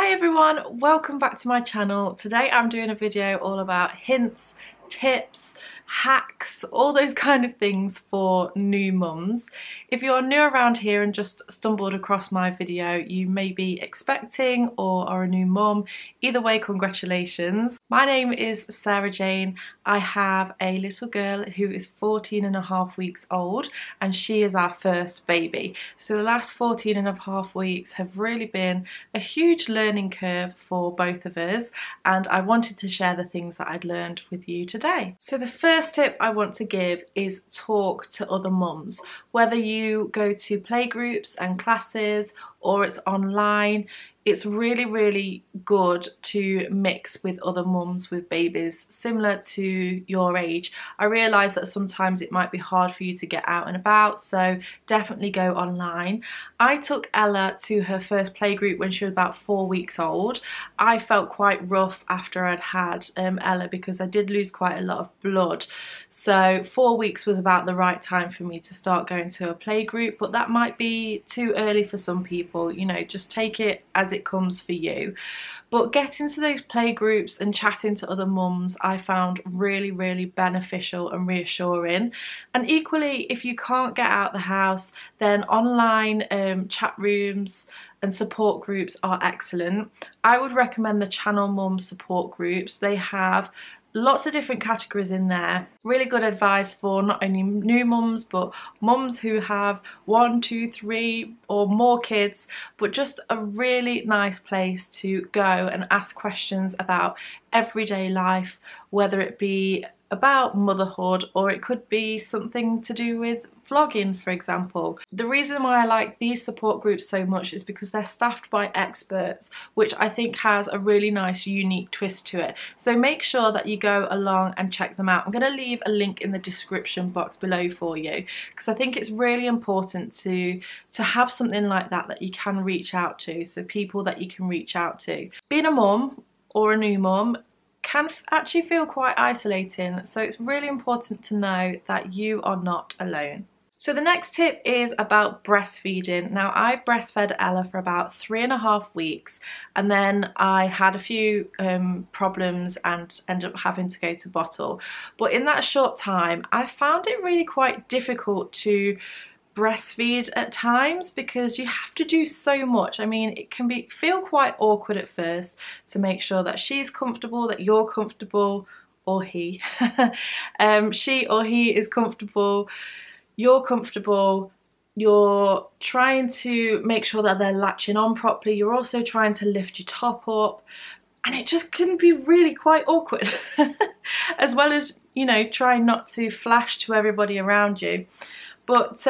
Hi everyone, welcome back to my channel. Today I'm doing a video all about hints, tips, hacks, all those kind of things for new mums. If you're new around here and just stumbled across my video, you may be expecting or are a new mum. Either way, congratulations. My name is Sarah-Jayne. I have a little girl who is 14.5 weeks old and she is our first baby. So the last 14.5 weeks have really been a huge learning curve for both of us, and I wanted to share the things that I'd learned with you today. So the first tip I want to give is talk to other mums. Whether you go to playgroups and classes or it's online, it's really good to mix with other mums with babies similar to your age. I realise that sometimes it might be hard for you to get out and about, so definitely go online. I took Ella to her first playgroup when she was about 4 weeks old. I felt quite rough after I'd had Ella because I did lose quite a lot of blood. So 4 weeks was about the right time for me to start going to a playgroup, but that might be too early for some people. You know, just take it as it comes for you. But getting to those playgroups and chatting to other mums I found really beneficial and reassuring. And equally, if you can't get out the house, then online chat rooms and support groups are excellent. I would recommend the Channel Mum support groups. They have lots of different categories in there. Really good advice for not only new mums but mums who have 1, 2, 3 or more kids, but just a really nice place to go and ask questions about everyday life, whether it be about motherhood or it could be something to do with vlogging, for example. The reason why I like these support groups so much is because they're staffed by experts, which I think has a really nice unique twist to it. So make sure that you go along and check them out. I'm going to leave a link in the description box below for you because I think it's really important to have something like that you can reach out to, so people that you can reach out to. Being a mum or a new mum can actually feel quite isolating, so it's really important to know that you are not alone. So the next tip is about breastfeeding. Now, I breastfed Ella for about 3.5 weeks and then I had a few problems and ended up having to go to bottle. But in that short time, I found it really quite difficult to breastfeed at times because you have to do so much. I mean, it can feel quite awkward at first to make sure that she's comfortable, that you're comfortable, or he. She or he is comfortable, you're comfortable, you're trying to make sure that they're latching on properly, you're also trying to lift your top up, and it just can be really quite awkward. As well as, you know, trying not to flash to everybody around you. But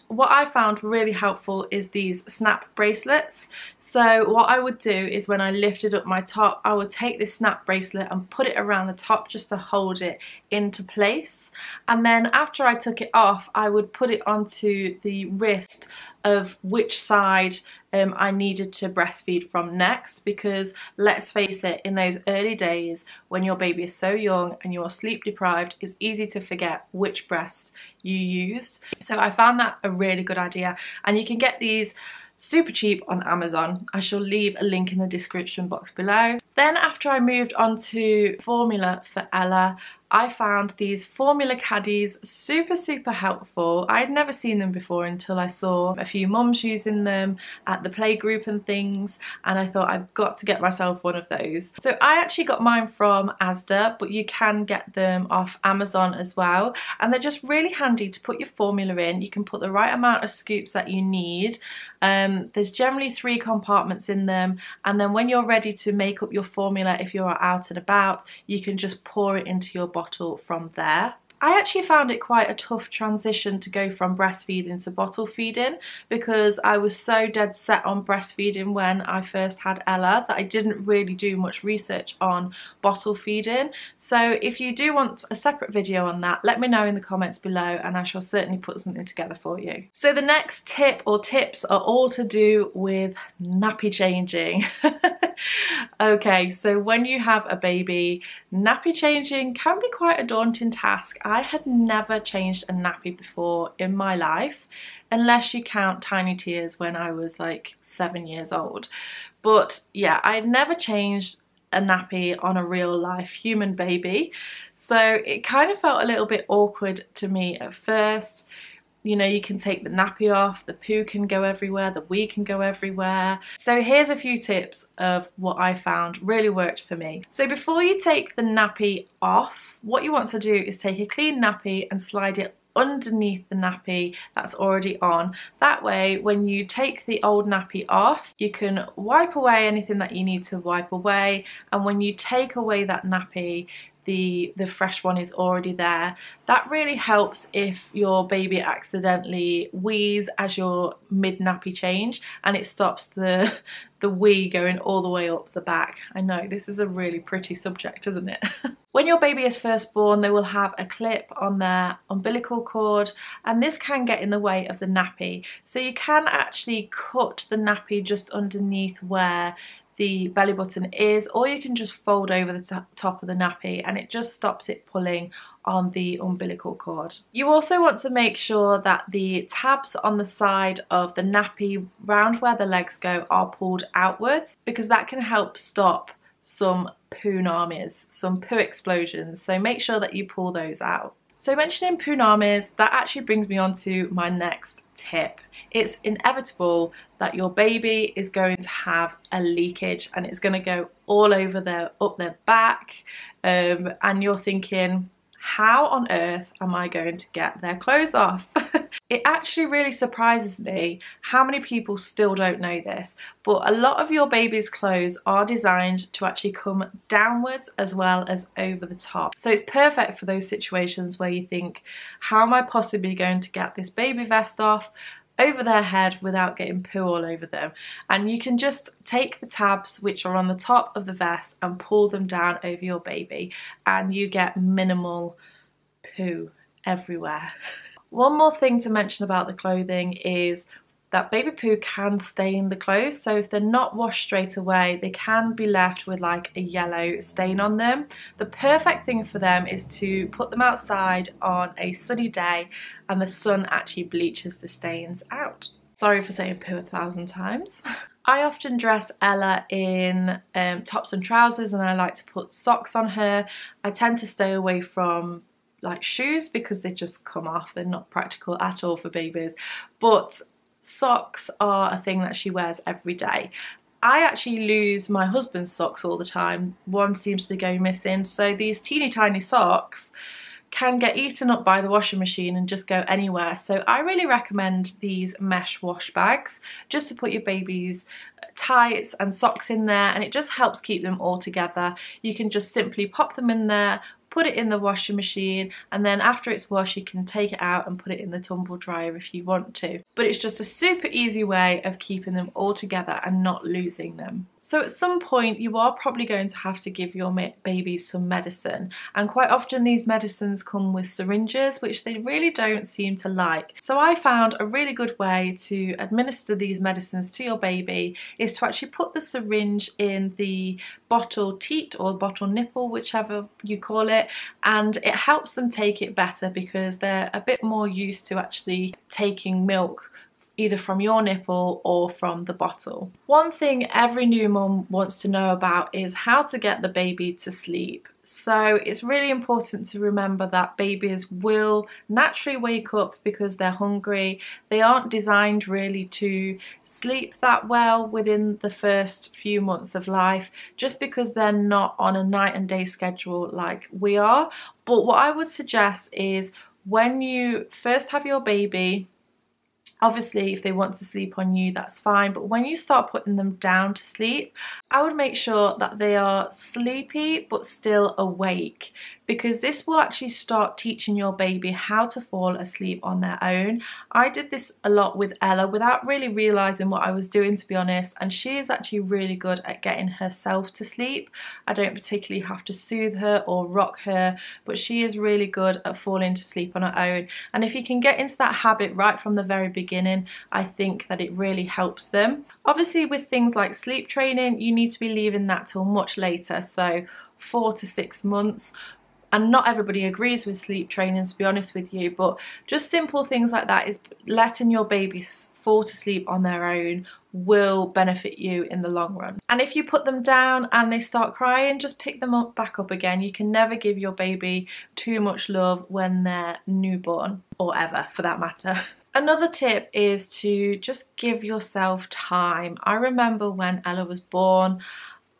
what I found really helpful is these snap bracelets. So what I would do is when I lifted up my top, I would take this snap bracelet and put it around the top just to hold it into place. And then after I took it off, I would put it onto the wrist of which side I needed to breastfeed from next, because let's face it, in those early days when your baby is so young and you're sleep deprived, it's easy to forget which breast you used. So I found that a really good idea, and you can get these super cheap on Amazon. I shall leave a link in the description box below. Then after I moved on to formula for Ella, I found these formula caddies super helpful. I had never seen them before until I saw a few mums using them at the playgroup and things, and I thought I've got to get myself one of those. So I actually got mine from Asda, but you can get them off Amazon as well, and they're just really handy to put your formula in. You can put the right amount of scoops that you need. There's generally 3 compartments in them, and then when you're ready to make up your formula, if you're out and about, you can just pour it into your bottle from there. I actually found it quite a tough transition to go from breastfeeding to bottle feeding, because I was so dead set on breastfeeding when I first had Ella that I didn't really do much research on bottle feeding. So if you do want a separate video on that, let me know in the comments below and I shall certainly put something together for you. So the next tip or tips are all to do with nappy changing. Okay, so when you have a baby, nappy changing can be quite a daunting task. I had never changed a nappy before in my life, unless you count tiny tears when I was like 7 years old. But yeah, I had never changed a nappy on a real life human baby, so it kind of felt a little bit awkward to me at first. You know, you can take the nappy off, the poo can go everywhere, the wee can go everywhere. So here's a few tips of what I found really worked for me. So before you take the nappy off, what you want to do is take a clean nappy and slide it underneath the nappy that's already on. That way, when you take the old nappy off, you can wipe away anything that you need to wipe away, and when you take away that nappy, the fresh one is already there. That really helps if your baby accidentally wheezes as your mid nappy change, and it stops the wee going all the way up the back. I know, this is a really pretty subject, isn't it? When your baby is first born, they will have a clip on their umbilical cord, and this can get in the way of the nappy. So you can actually cut the nappy just underneath where the belly button is, or you can just fold over the top of the nappy and it just stops it pulling on the umbilical cord. You also want to make sure that the tabs on the side of the nappy round where the legs go are pulled outwards, because that can help stop some poo-namis, some poo explosions. So make sure that you pull those out. So mentioning poo-namis, that actually brings me on to my next tip. It's inevitable that your baby is going to have a leakage, and it's going to go all over up their back, and you're thinking, how on earth am I going to get their clothes off? It actually really surprises me how many people still don't know this, but a lot of your baby's clothes are designed to actually come downwards as well as over the top. So it's perfect for those situations where you think, how am I possibly going to get this baby vest off over their head without getting poo all over them? And you can just take the tabs which are on the top of the vest and pull them down over your baby, and you get minimal poo everywhere. One more thing to mention about the clothing is that baby poo can stain the clothes, so if they're not washed straight away, they can be left with like a yellow stain on them. The perfect thing for them is to put them outside on a sunny day, and the sun actually bleaches the stains out. Sorry for saying poo 1,000 times. I often dress Ella in tops and trousers, and I like to put socks on her. I tend to stay away from like shoes because they just come off. They're not practical at all for babies, but socks are a thing that she wears every day. I actually lose my husband's socks all the time. One seems to go missing, so these teeny tiny socks can get eaten up by the washing machine and just go anywhere. So I really recommend these mesh wash bags, just to put your baby's tights and socks in there, and it just helps keep them all together. You can just simply pop them in there, put it in the washing machine, and then after it's washed you can take it out and put it in the tumble dryer if you want to. But it's just a super easy way of keeping them all together and not losing them. So at some point you are probably going to have to give your baby some medicine, and quite often these medicines come with syringes, which they really don't seem to like. So I found a really good way to administer these medicines to your baby is to actually put the syringe in the bottle teat or bottle nipple, whichever you call it, and it helps them take it better because they're a bit more used to actually taking milk either from your nipple or from the bottle. One thing every new mum wants to know about is how to get the baby to sleep. So it's really important to remember that babies will naturally wake up because they're hungry. They aren't designed really to sleep that well within the first few months of life, just because they're not on a night and day schedule like we are. But what I would suggest is when you first have your baby, obviously if they want to sleep on you, that's fine, but when you start putting them down to sleep, I would make sure that they are sleepy but still awake, because this will actually start teaching your baby how to fall asleep on their own. I did this a lot with Ella without really realising what I was doing, to be honest, and she is actually really good at getting herself to sleep. I don't particularly have to soothe her or rock her, but she is really good at falling to sleep on her own. And if you can get into that habit right from the very beginning, I think that it really helps them. Obviously with things like sleep training, you need to be leaving that till much later, so 4 to 6 months. And not everybody agrees with sleep training, to be honest with you, but just simple things like that is letting your baby fall to sleep on their own will benefit you in the long run. And if you put them down and they start crying, just pick them up back up again. You can never give your baby too much love when they're newborn, or ever for that matter. Another tip is to just give yourself time. I remember when Ella was born,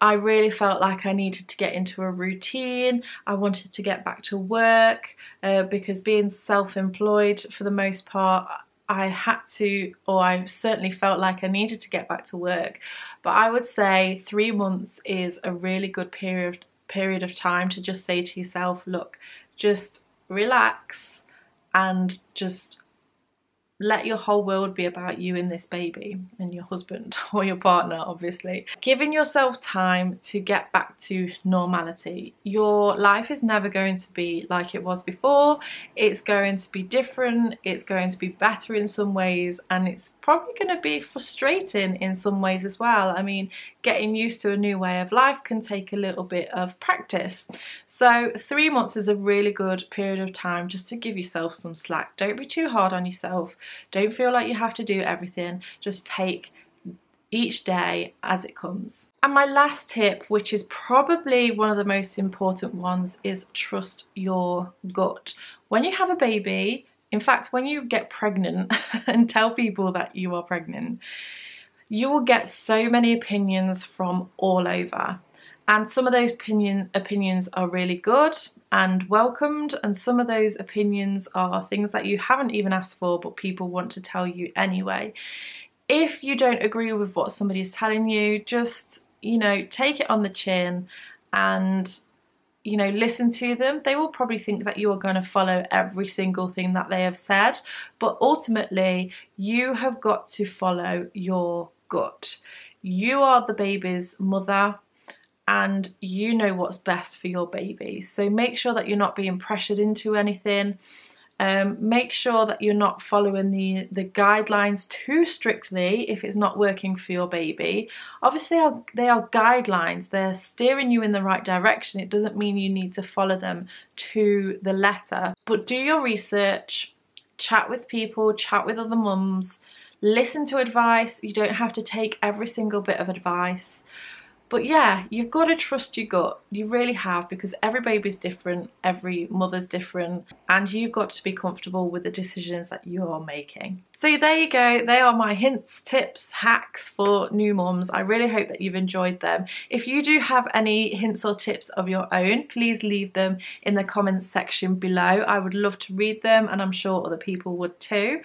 I really felt like I needed to get into a routine. I wanted to get back to work because being self-employed for the most part, I had to, or I certainly felt like I needed to get back to work. But I would say 3 months is a really good period of time to just say to yourself, look, just relax and just let your whole world be about you and this baby and your husband or your partner, obviously. Giving yourself time to get back to normality. Your life is never going to be like it was before. It's going to be different. It's going to be better in some ways, and it's probably going to be frustrating in some ways as well. I mean, getting used to a new way of life can take a little bit of practice. So 3 months is a really good period of time just to give yourself some slack. Don't be too hard on yourself. Don't feel like you have to do everything. Just take each day as it comes. And my last tip, which is probably one of the most important ones, is trust your gut. When you have a baby, in fact, when you get pregnant and tell people that you are pregnant, you will get so many opinions from all over. And some of those opinions are really good and welcomed, and some of those opinions are things that you haven't even asked for, but people want to tell you anyway. If you don't agree with what somebody is telling you, just, you know, take it on the chin and, you know, listen to them. They will probably think that you are going to follow every single thing that they have said, but ultimately you have got to follow your gut. You are the baby's mother, and you know what's best for your baby. So make sure that you're not being pressured into anything. Make sure that you're not following the guidelines too strictly if it's not working for your baby. Obviously they are guidelines, they're steering you in the right direction. It doesn't mean you need to follow them to the letter. But do your research, chat with people, chat with other mums, listen to advice. You don't have to take every single bit of advice. But yeah, you've got to trust your gut. You really have, because every baby's different, every mother's different, and you've got to be comfortable with the decisions that you're making. So there you go. They are my hints, tips, hacks for new mums. I really hope that you've enjoyed them. If you do have any hints or tips of your own, please leave them in the comments section below. I would love to read them, and I'm sure other people would too.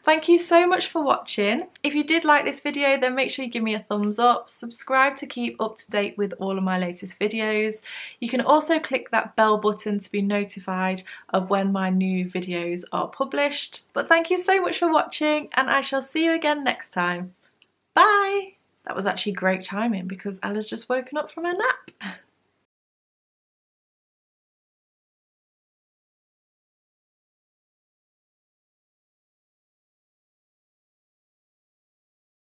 Thank you so much for watching. If you did like this video, then make sure you give me a thumbs up. Subscribe to keep up to date with all of my latest videos. You can also click that bell button to be notified of when my new videos are published. But thank you so much for watching, and I shall see you again next time. Bye! That was actually great timing because Ella's just woken up from her nap.